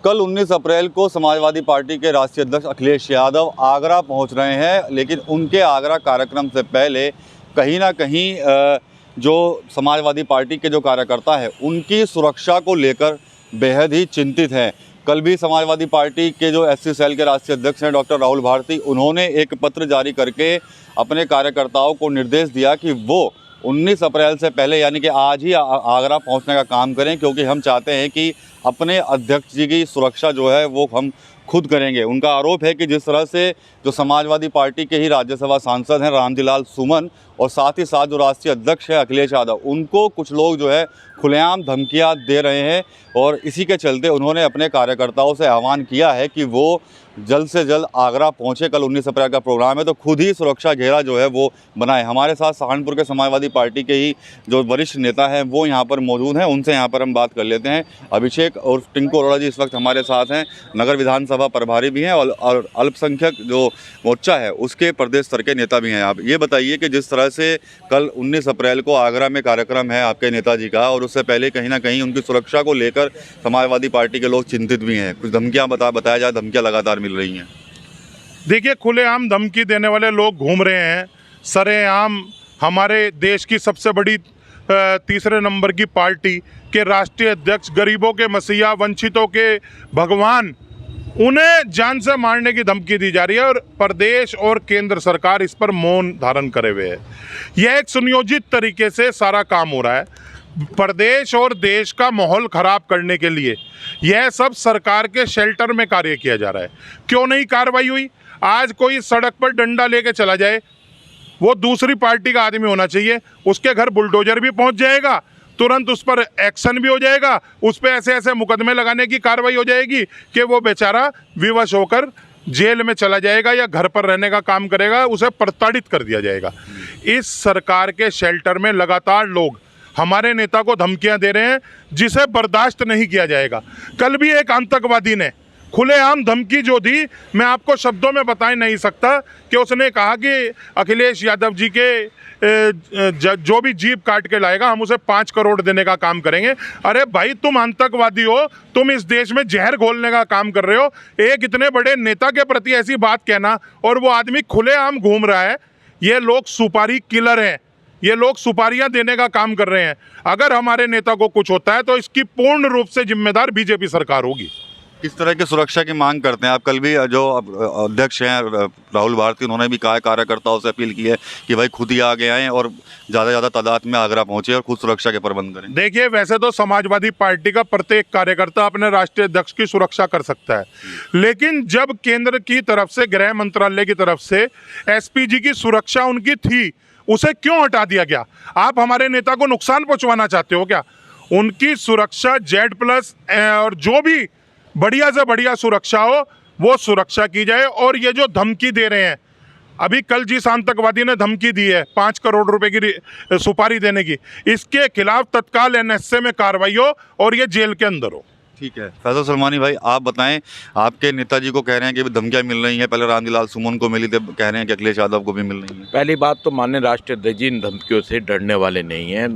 कल 19 अप्रैल को समाजवादी पार्टी के राष्ट्रीय अध्यक्ष अखिलेश यादव आगरा पहुंच रहे हैं, लेकिन उनके आगरा कार्यक्रम से पहले कहीं ना कहीं जो समाजवादी पार्टी के जो कार्यकर्ता हैं उनकी सुरक्षा को लेकर बेहद ही चिंतित हैं। कल भी समाजवादी पार्टी के जो एससी सेल के राष्ट्रीय अध्यक्ष हैं डॉक्टर राहुल भारती, उन्होंने एक पत्र जारी करके अपने कार्यकर्ताओं को निर्देश दिया कि वो 19 अप्रैल से पहले यानी कि आज ही आगरा पहुंचने का काम करें, क्योंकि हम चाहते हैं कि अपने अध्यक्ष जी की सुरक्षा जो है वो हम खुद करेंगे। उनका आरोप है कि जिस तरह से जो समाजवादी पार्टी के ही राज्यसभा सांसद हैं रामजी सुमन और साथ ही साथ जो राष्ट्रीय अध्यक्ष है अखिलेश यादव, उनको कुछ लोग जो है खुलेआम धमकियां दे रहे हैं और इसी के चलते उन्होंने अपने कार्यकर्ताओं से आह्वान किया है कि वो जल्द से जल्द आगरा पहुंचे। कल 19 अप्रैल का प्रोग्राम है तो खुद ही सुरक्षा घेरा जो है वो बनाए। हमारे साथ सहारनपुर के समाजवादी पार्टी के ही जो वरिष्ठ नेता हैं वो यहाँ पर मौजूद हैं, उनसे यहाँ पर हम बात कर लेते हैं। अभिषेक और टिंकू अरोड़ा जी इस वक्त हमारे साथ हैं, नगर विधानसभा प्रभारी भी हैं और अल्पसंख्यक जो मोर्चा है उसके प्रदेश स्तर के नेता भी हैं। आप ये बताइए कि जिस तरह से कल 19 अप्रैल को आगरा में कार्यक्रम है आपके नेताजी का, और उससे पहले कहीं ना कहीं उनकी सुरक्षा को लेकर समाजवादी पार्टी के लोग चिंतित भी हैं, कुछ धमकियाँ बताया जाए, धमकियाँ लगातार मिल रही हैं। देखिए, खुलेआम धमकी देने वाले लोग घूम रहे हैं सरेआम। हमारे देश की सबसे बड़ी तीसरे नंबर की पार्टी के राष्ट्रीय अध्यक्ष, गरीबों के मसीहा, वंचितों के भगवान, उन्हें जान से मारने की धमकी दी जा रही है और प्रदेश और केंद्र सरकार इस पर मौन धारण करे हुए है। यह एक सुनियोजित तरीके से सारा काम हो रहा है। प्रदेश और देश का माहौल खराब करने के लिए यह सब सरकार के शेल्टर में कार्य किया जा रहा है। क्यों नहीं कार्रवाई हुई? आज कोई सड़क पर डंडा लेके चला जाए, वो दूसरी पार्टी का आदमी होना चाहिए, उसके घर बुलडोजर भी पहुंच जाएगा, तुरंत उस पर एक्शन भी हो जाएगा, उस पर ऐसे ऐसे मुकदमे लगाने की कार्रवाई हो जाएगी कि वो बेचारा विवश होकर जेल में चला जाएगा या घर पर रहने का काम करेगा, उसे प्रताड़ित कर दिया जाएगा। इस सरकार के शेल्टर में लगातार लोग हमारे नेता को धमकियां दे रहे हैं, जिसे बर्दाश्त नहीं किया जाएगा। कल भी एक आतंकवादी ने खुलेआम धमकी जो दी, मैं आपको शब्दों में बता नहीं सकता, कि उसने कहा कि अखिलेश यादव जी के जो भी जीप काट के लाएगा हम उसे 5 करोड़ देने का काम करेंगे। अरे भाई, तुम आतंकवादी हो, तुम इस देश में जहर घोलने का काम कर रहे हो। एक इतने बड़े नेता के प्रति ऐसी बात कहना, और वो आदमी खुलेआम घूम रहा है। ये लोग सुपारी किलर हैं, ये लोग सुपारियां देने का काम कर रहे हैं। अगर हमारे नेता को कुछ होता है तो इसकी पूर्ण रूप से जिम्मेदार बीजेपी सरकार होगी। किस तरह की सुरक्षा की मांग करते हैं आप? कल भी जो अध्यक्ष हैं राहुल भारती, उन्होंने भी कहा, कार्यकर्ताओं से अपील की है कि भाई खुद ही आगे आएं और ज़्यादा तादाद में आगरा पहुंचे और खुद सुरक्षा के प्रबंध करें। देखिए, वैसे तो समाजवादी पार्टी का प्रत्येक कार्यकर्ता अपने राष्ट्रीय अध्यक्ष की सुरक्षा कर सकता है, लेकिन जब केंद्र की तरफ से, गृह मंत्रालय की तरफ से एसपीजी की सुरक्षा उनकी थी, उसे क्यों हटा दिया गया? आप हमारे नेता को नुकसान पहुंचवाना चाहते हो क्या? उनकी सुरक्षा Z+ और जो भी बढ़िया से बढ़िया सुरक्षा हो वो सुरक्षा की जाए। और ये जो धमकी दे रहे हैं, अभी कल जिस आतंकवादी ने धमकी दी है 5 करोड़ रुपए की सुपारी देने की, इसके खिलाफ तत्काल NSA में कार्रवाई हो और ये जेल के अंदर हो। ठीक है, फैसल सलमानी भाई, आप बताएं, आपके नेताजी को कह रहे हैं कि धमकियां मिल रही हैं, पहले रामजी सुमन को मिली थी, कह रहे हैं कि अखिलेश यादव को भी मिल रही हैं। पहली बात तो माननीय राष्ट्रीय अध्यक्ष जी इन धमकियों से डरने वाले नहीं हैं।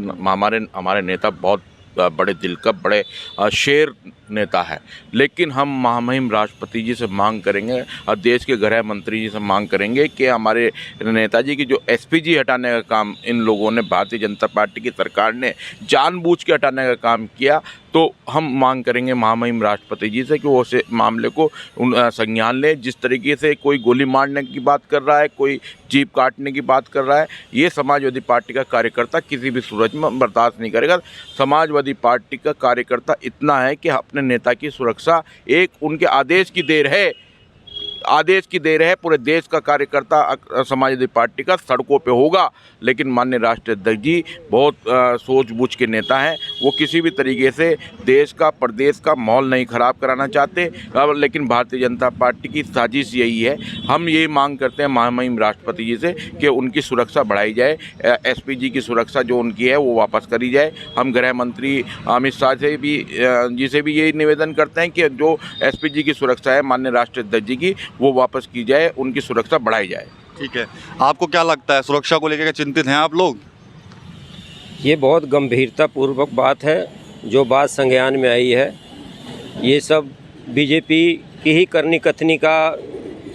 हमारे नेता बहुत बड़े दिल का, बड़े शेर नेता है, लेकिन हम महामहिम राष्ट्रपति जी से मांग करेंगे और देश के गृह मंत्री जी से मांग करेंगे कि हमारे नेताजी की जो एसपीजी हटाने का काम इन लोगों ने, भारतीय जनता पार्टी की सरकार ने जानबूझ के हटाने का काम किया, तो हम मांग करेंगे महामहिम राष्ट्रपति जी से कि वो उस मामले को संज्ञान लें। जिस तरीके से कोई गोली मारने की बात कर रहा है, कोई जीप काटने की बात कर रहा है, ये समाजवादी पार्टी का कार्यकर्ता किसी भी सूरत में बर्दाश्त नहीं करेगा। समाजवादी पार्टी का कार्यकर्ता इतना है कि अपने नेता की सुरक्षा एक उनके आदेश की देर है। पूरे देश का कार्यकर्ता समाजवादी पार्टी का सड़कों पे होगा, लेकिन माननीय राष्ट्रीय अध्यक्ष जी बहुत सूझबूझ के नेता हैं। वो किसी भी तरीके से देश का, प्रदेश का माहौल नहीं खराब कराना चाहते, लेकिन भारतीय जनता पार्टी की साजिश यही है। हम ये मांग करते हैं महामहिम राष्ट्रपति जी से कि उनकी सुरक्षा बढ़ाई जाए, एसपीजी की सुरक्षा जो उनकी है वो वापस करी जाए। हम गृह मंत्री अमित शाह से भी जी से भी यही निवेदन करते हैं कि जो एसपीजी की सुरक्षा है माननीय राष्ट्रीय अध्यक्ष जी की, वो वापस की जाए, उनकी सुरक्षा बढ़ाई जाए। ठीक है, आपको क्या लगता है, सुरक्षा को लेकर चिंतित हैं आप लोग? ये बहुत गंभीरतापूर्वक बात है, जो बात संज्ञान में आई है। ये सब बीजेपी की ही करनी कथनी का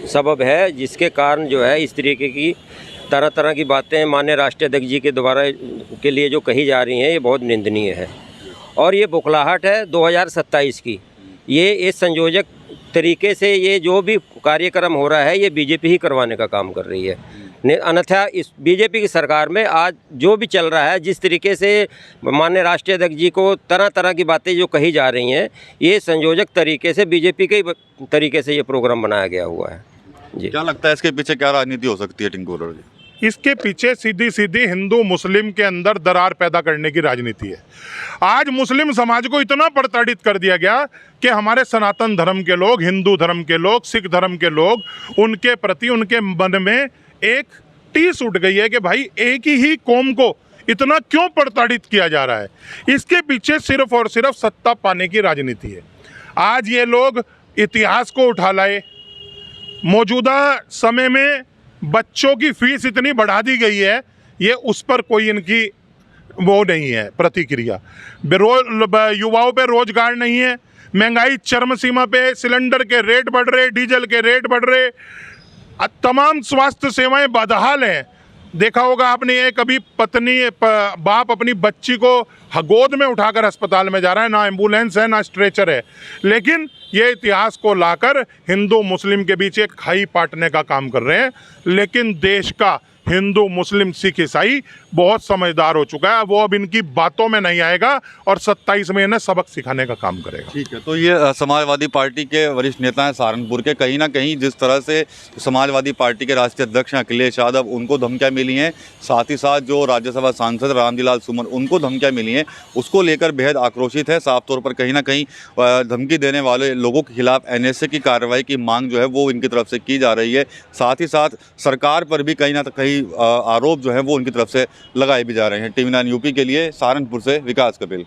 सबब है, जिसके कारण जो है इस तरीके की तरह तरह की बातें माननीय राष्ट्रीय अध्यक्ष जी के द्वारा के लिए जो कही जा रही हैं, ये बहुत निंदनीय है। और ये बौखलाहट है 2027 की। ये इस संयोजक तरीके से ये जो भी कार्यक्रम हो रहा है, ये बीजेपी ही करवाने का काम कर रही है। अन्यथा इस बीजेपी की सरकार में आज जो भी चल रहा है, जिस तरीके से माननीय राष्ट्रीय अध्यक्ष जी को तरह तरह की बातें जो कही जा रही हैं, ये संयोजक तरीके से बीजेपी के तरीके से ये प्रोग्राम बनाया गया हुआ है जी। क्या लगता है इसके पीछे क्या राजनीति हो सकती है टिंकू अरोड़ा जी? इसके पीछे सीधी सीधी हिंदू मुस्लिम के अंदर दरार पैदा करने की राजनीति है। आज मुस्लिम समाज को इतना प्रताड़ित कर दिया गया कि हमारे सनातन धर्म के लोग, हिंदू धर्म के लोग, सिख धर्म के लोग, उनके प्रति उनके मन में एक टीस उठ गई है कि भाई एक ही कौम को इतना क्यों प्रताड़ित किया जा रहा है। इसके पीछे सिर्फ और सिर्फ सत्ता पाने की राजनीति है। आज ये लोग इतिहास को उठा लाए। मौजूदा समय में बच्चों की फीस इतनी बढ़ा दी गई है, ये उस पर कोई इनकी वो नहीं है प्रतिक्रिया। युवाओं पे रोजगार नहीं है, महंगाई चरम सीमा पे, सिलेंडर के रेट बढ़ रहे, डीजल के रेट बढ़ रहे, तमाम स्वास्थ्य सेवाएं बदहाल हैं। देखा होगा आपने, ये कभी बाप अपनी बच्ची को गोद में उठाकर अस्पताल में जा रहा है, ना एम्बुलेंस है ना स्ट्रेचर है। लेकिन ये इतिहास को लाकर हिंदू मुस्लिम के बीच एक खाई पाटने का काम कर रहे हैं। लेकिन देश का हिंदू मुस्लिम सिख ईसाई बहुत समझदार हो चुका है, वो अब इनकी बातों में नहीं आएगा और 27 में इन्हें सबक सिखाने का काम करेगा। ठीक है, तो ये समाजवादी पार्टी के वरिष्ठ नेता हैं सहारनपुर के। कहीं ना कहीं जिस तरह से समाजवादी पार्टी के राष्ट्रीय अध्यक्ष हैं अखिलेश यादव, उनको धमकियां मिली हैं, साथ ही साथ जो राज्यसभा सांसद रामजीलाल सुमन, उनको धमकियां मिली हैं, उसको लेकर बेहद आक्रोशित है। साफ तौर पर कहीं ना कहीं धमकी देने वाले लोगों के खिलाफ NSA की कार्रवाई की मांग जो है वो इनकी तरफ से की जा रही है। साथ ही साथ सरकार पर भी कहीं ना कहीं आरोप जो है वो उनकी तरफ से लगाए भी जा रहे हैं। TV9 यूपी के लिए सहारनपुर से विकास कपिल।